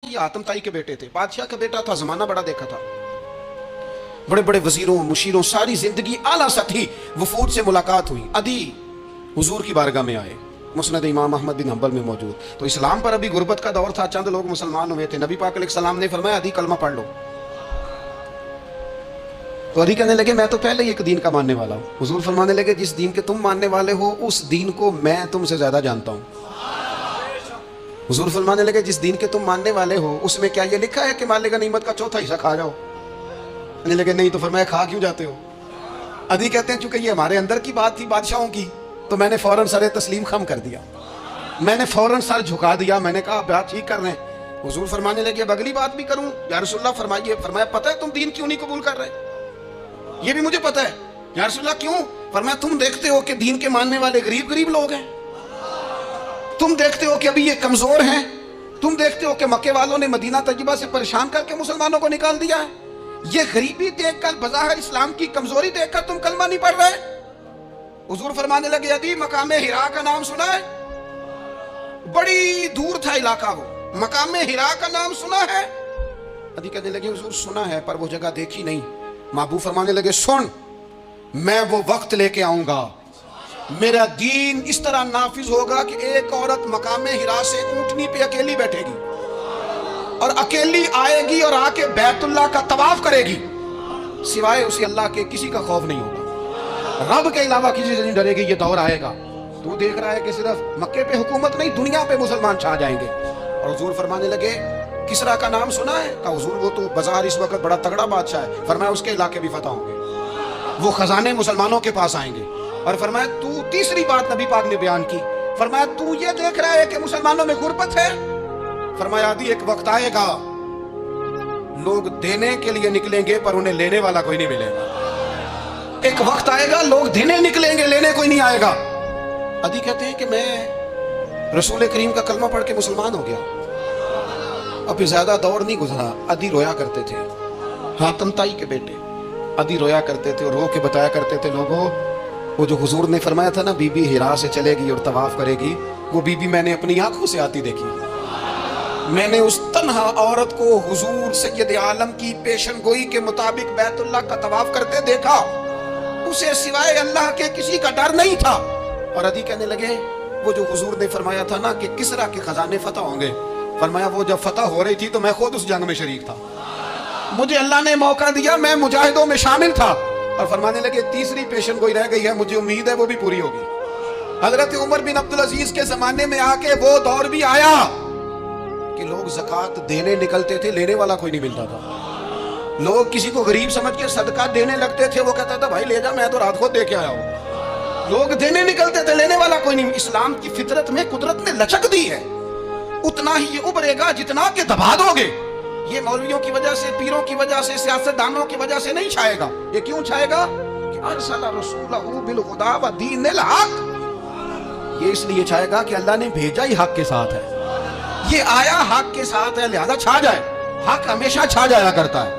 ये आतम ताई के बेटे थे, बादशाह का बेटा था, जमाना बड़ा देखा था, बड़े बड़े वजीरों मुशीरों, सारी जिंदगी आला सतही वफूद से मुलाकात हुई। अदी हुजूर की बारगाह में आए, मुस्नद इमाम अहमद बिन हंबल में मौजूद। तो इस्लाम पर अभी गुर्बत का दौर था, चंद लोग मुसलमान हुए थे। नबी पाक अलैहिस्सलाम ने फरमाया अदी कलमा पढ़ लो। तो अदी कहने लगे मैं तो पहले ही एक दीन का मानने वाला हूँ। हुजूर फरमाने लगे जिस दीन के तुम मानने वाले हो उस दीन को मैं तुमसे ज्यादा जानता हूँ। हुजूर फरमाने लगे जिस दीन के तुम मानने वाले हो उसमें क्या ये लिखा है कि मालिक गनीमत का चौथा हिस्सा खा जाओ? कहने लगे नहीं। तो फरमाया खा क्यों जाते हो? अदी कहते हैं चूंकि ये हमारे अंदर की बात थी बादशाहों की, तो मैंने फौरन सर तस्लीम खम कर दिया, मैंने फौरन सर झुका दिया। मैंने कहा बात ठीक कर रहे हैं। हुजूर फरमाने लगे अब अगली बात भी करूं या रसूलुल्लाह फरमाइए। फरमाया पता है तुम दीन क्यों नहीं कबूल कर रहे? ये भी मुझे पता है। या रसूलुल्लाह क्यों? फरमाया तुम देखते हो कि दीन के मानने वाले गरीब गरीब लोग हैं, तुम देखते हो कि अभी ये कमजोर हैं, तुम देखते हो कि मक्के वालों ने मदीना तैयबा से परेशान करके मुसलमानों को निकाल दिया है। ये गरीबी देखकर, बज़ाहिर इस्लाम की कमजोरी देखकर तुम कलमा नहीं पढ़ रहे। हुजूर फरमाने लगे अदी मकाम हिरा का नाम सुना है? बड़ी दूर था इलाका, वो मकाम हिरा का नाम सुना है? अदी कहने लगे हुजूर सुना है पर वो जगह देखी नहीं। महबूब फरमाने लगे सुन, मैं वो वक्त लेके आऊंगा, मेरा दीन इस तरह नाफिज होगा कि एक औरत मकाम हिरा से ऊंटनी पे अकेली बैठेगी और अकेली आएगी और आके बैतुल्लाह का तवाफ करेगी, सिवाय उसे अल्लाह के किसी का खौफ नहीं होगा, रब के अलावा किसी से नहीं डरेगी। ये दौर आएगा। तू देख रहा है कि सिर्फ मक्के पे हुकूमत नहीं दुनिया पे मुसलमान छा जाएंगे। और हुजूर फरमाने लगे किसरा का नाम सुना है? कहा हुजूर वो तो बाजार इस वक्त बड़ा तगड़ा बादशाह है। फरमाया उसके इलाके भी फतह होंगे, वो खजाने मुसलमानों के पास आएंगे। और फरमाया तू, तीसरी बात नबी पाक ने बयान की, फरमाया तू ये देख रहा है कि मुसलमानों में गुर्बत है? फरमाया आदि एक वक्त आएगा लोग देने के लिए निकलेंगे पर उन्हें लेने वाला कोई नहीं मिलेगा। एक वक्त आएगा लोग देने निकलेंगे, लेने कोई नहीं आएगा। अदी कहते हैं कि मैं रसूल करीम का कलमा पढ़ के मुसलमान हो गया। अभी ज्यादा दौर नहीं गुजरा, अदी रोया करते थे, हातम ताई के बेटे अदी रोया करते थे और रो के बताया करते थे लोगों वो जो हुजूर ने फरमाया था ना बीबी हिरा से चलेगी और तवाफ करेगी, वो बीबी मैंने अपनी आंखों से आती देखी। मैंने उस तन्हा औरत को हुजूर सैयद आलम की पेशन गोई के मुताबिक बैतुल्लाह का तवाफ करते देखा, उसे सिवाय अल्लाह के किसी का डर नहीं था। और अदी कहने लगे वो जो हुजूर ने फरमाया था ना कि किसरा के खजाने फतह होंगे, फरमाया वो जब फतह हो रही थी तो मैं खुद उस जंग में शरीक था, मुझे अल्लाह ने मौका दिया, मैं मुजाहिदों में शामिल था। और फरमाने लगे तीसरी पेशन गोई रह गई है, मुझे उम्मीद है वो भी पूरी होगी। हजरत उमर बिन अब्दुल अजीज के जमाने में आके वो दौर भी आया कि लोग ज़कात देने निकलते थे, लेने वाला कोई नहीं मिलता था। लोग किसी को गरीब समझ के सदका देने लगते थे, वो कहता था भाई ले जा, मैं तो रात को दे के आया हूँ। लोग देने निकलते थे, लेने वाला कोई नहीं। इस्लाम की फितरत में कुदरत ने लचक दी है, उतना ही ये उभरेगा जितना के दबा दोगे। ये मौलवियों की वजह से, पीरों की वजह से, सियासतदानों की वजह से नहीं छाएगा। ये क्यों छाएगा? कि अरसला रसूलहू बिल हुदा व दीनिल हक। ये इसलिए छाएगा कि अल्लाह ने भेजा ही हक के साथ है, ये आया हक के साथ है, लिहाजा छा जाए। हक हमेशा छा जाया करता है।